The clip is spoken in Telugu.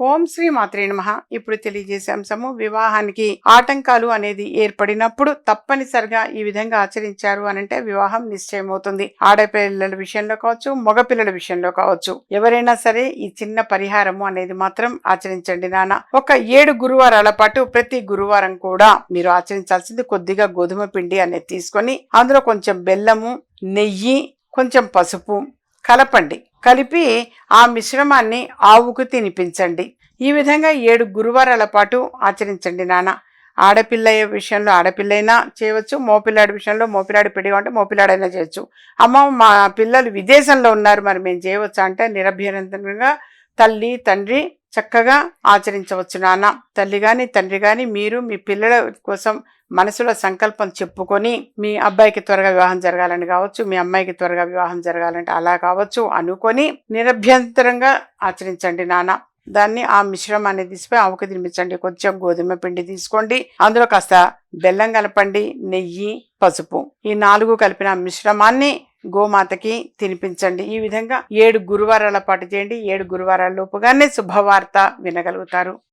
ఓం శ్రీ మాత్రే నమః. ఇప్పుడు తెలియజేసే అంశము వివాహానికి ఆటంకాలు అనేది ఏర్పడినప్పుడు తప్పనిసరిగా ఈ విధంగా ఆచరించారు అనంటే వివాహం నిశ్చయమవుతుంది. ఆడపిల్లల విషయంలో కావచ్చు, మగపిల్లల విషయంలో కావచ్చు, ఎవరైనా సరే ఈ చిన్న పరిహారము అనేది మాత్రం ఆచరించండి నాన్న. ఒక 7 గురువారాల పాటు ప్రతి గురువారం కూడా మీరు ఆచరించాల్సింది కొద్దిగా గోధుమ పిండి అనేది తీసుకొని అందులో కొంచెం బెల్లము, నెయ్యి, కొంచెం పసుపు కలపండి. కలిపి ఆ మిశ్రమాన్ని ఆవుకు తినిపించండి. ఈ విధంగా 7 గురువారాల పాటు ఆచరించండి నాన్న. ఆడపిల్ల విషయంలో ఆడపిల్లైనా చేయవచ్చు, మోపిల్లాడి విషయంలో మోపిలాడి పెళ్లి అంటే మోపిలాడైనా చేయొచ్చు. అమ్మ మా పిల్లలు విదేశంలో ఉన్నారు, మరి మేము చేయవచ్చా అంటే నిరభ్యంతరంగా తల్లి తండ్రి చక్కగా ఆచరించవచ్చు నాన్న. తల్లి గాని తండ్రి గాని మీరు మీ పిల్లల కోసం మనసులో సంకల్పం చెప్పుకొని మీ అబ్బాయికి త్వరగా వివాహం జరగాలని కావచ్చు, మీ అమ్మాయికి త్వరగా వివాహం జరగాలంటే అలా కావచ్చు అనుకొని నిరభ్యంతరంగా ఆచరించండి నాన్న. దాన్ని ఆ మిశ్రమాన్ని తీసిపోయి ఆవుకు తినిపించండి. కొంచెం గోధుమ పిండి తీసుకోండి, అందులో కాస్త బెల్లం కలపండి, నెయ్యి, పసుపు ఈ 4 కలిపిన మిశ్రమాన్ని గోమాతకి తినిపించండి. ఈ విధంగా 7 గురువారాల పాటు చేయండి. 7 గురువారాల లోపుగానే శుభవార్త వినగలుగుతారు.